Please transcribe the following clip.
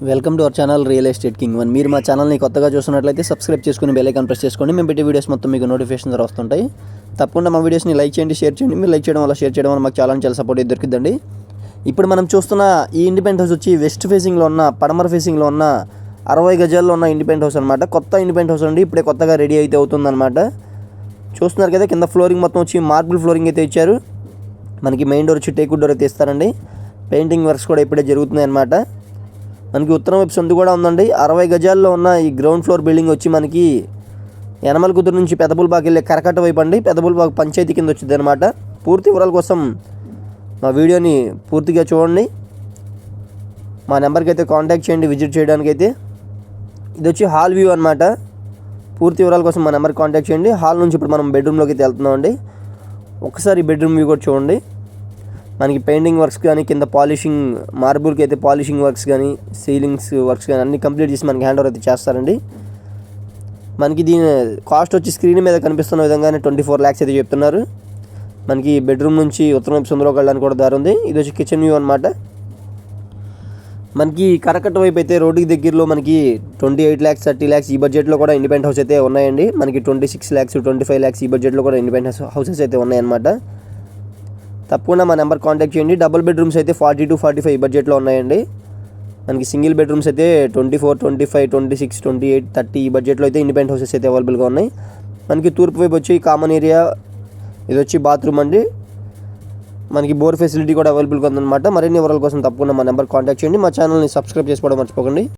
Welcome to our channel real estate king one. మీరు మా ఛానల్ని కొత్తగా చూస్తున్నట్లయితే సబ్స్క్రైబ్ చేసుకుని బెల్ ఐకాన్ ప్రెస్ చేసుకోండి. మేము పెట్టే వీడియోస్ మొత్తం మీకు నోటిఫికేషన్ ద్వారా వస్తుంటాయి. తప్పకుండా మా వీడియోస్ని లైక్ చేయండి, షేర్ చేయండి. మీరు లైక్ చేయడం వల్ల, షేర్ చేయడం వల్ల మాకు చాలా సపోర్ట్ దొరికిద్దండి. ఇప్పుడు మనం చూస్తున్న ఈ ఇండిపెండెంట్ హౌస్ వచ్చి వెస్ట్ ఫేసింగ్లో ఉన్న, పడమర ఫేసింగ్లో ఉన్న 60 గజాల్లో ఉన్న ఇండిపెండెంట్ హౌస్ అనమాట. కొత్త ఇండిపెండెంట్ హౌస్ అండి, ఇప్పుడే కొత్తగా రెడీ అయితే అవుతుందన్నమాట. చూస్తున్నారు కదా, కింద ఫ్లోరింగ్ మొత్తం వచ్చి మార్బుల్ ఫ్లోరింగ్ అయితే ఇచ్చారు. మనకి మెయిన్ డోర్ వచ్చి టేక్ వుడ్ డోర్ అయితే ఇస్తారండి. పెయింటింగ్ వర్క్స్ కూడా ఇప్పుడే జరుగుతున్నాయి అనమాట. మనకి ఉత్తరం వైపు సందు కూడా ఉందండి. 60 గజాల్లో ఉన్న ఈ గ్రౌండ్ ఫ్లోర్ బిల్డింగ్ వచ్చి మనకి యనమల కుదురు నుంచి పెదపులపాకు వెళ్ళే కరకట్ట వైపు అండి. పెదపులపాకు పంచాయతీ కింద వచ్చింది అనమాట. పూర్తి వివరాల కోసం మా వీడియోని పూర్తిగా చూడండి. మా నెంబర్కి అయితే కాంటాక్ట్ చేయండి విజిట్ చేయడానికైతే. ఇది వచ్చి హాల్ వ్యూ అనమాట. పూర్తి వివరాల కోసం మా నెంబర్కి కాంటాక్ట్ చేయండి. హాల్ నుంచి ఇప్పుడు మనం బెడ్రూమ్లోకి అయితే వెళ్తున్నామండి. ఒకసారి బెడ్రూమ్ వ్యూ కూడా చూడండి. మనకి పెయింటింగ్ వర్క్స్ కానీ, కింద పాలిషింగ్, మార్బుల్కి అయితే పాలిషింగ్ వర్క్స్ కానీ, సీలింగ్స్ వర్క్స్ కానీ అన్నీ కంప్లీట్ చేసి మనకి హ్యాండ్ ఓవర్ అయితే చేస్తారండి. మనకి దీని కాస్ట్ వచ్చి స్క్రీన్ మీద కనిపిస్తున్న విధంగానే 24 lakhs అయితే చెప్తున్నారు. మనకి బెడ్రూమ్ నుంచి ఉత్తరం వైపు సందులోకి వెళ్ళడానికి కూడా దారి ఉంది. ఇది వచ్చి కిచెన్ వ్యూ అనమాట. మనకి కరకట్ట వైపు అయితే రోడ్డుకి దగ్గరలో మనకి 28 lakhs, 30 lakhs ఈ బడ్జెట్లో కూడా ఇండిపెండెంట్ హౌస్ అయితే ఉన్నాయండి. మనకి 26 lakhs, 25 lakhs ఈ బడ్జెట్లో కూడా ఇండిపెండెంట్ హౌసెస్ అయితే ఉన్నాయన్నమాట. తప్పకుండా మా నెంబర్ కాంటాక్ట్ చేయండి. డబుల్ బెడ్రూమ్స్ అయితే 40 to 45 ఈ బడ్జెట్లో ఉన్నాయండి. మనకి సింగిల్ బెడ్రూమ్స్ అయితే 24, 25, 26, 28, 30 ఈ బడ్జెట్లో అయితే ఇండిపెండెంట్ హౌసెస్ అయితే అవైలబుల్గా ఉన్నాయి. మనకి తూర్పు వైపు వచ్చి కామన్ ఏరియా, ఇది వచ్చి బాత్రూమ్ అండి. మనకి బోర్ ఫెసిలిటీ కూడా అవైలబుల్గా ఉందన్నమాట. మరిన్ని వివరాల కోసం తప్పకుండా మా నెంబర్ కాంటాక్ట్ చేయండి. మా ఛానల్ని సబ్స్క్రైబ్ చేసుకోవడం మర్చిపోకండి.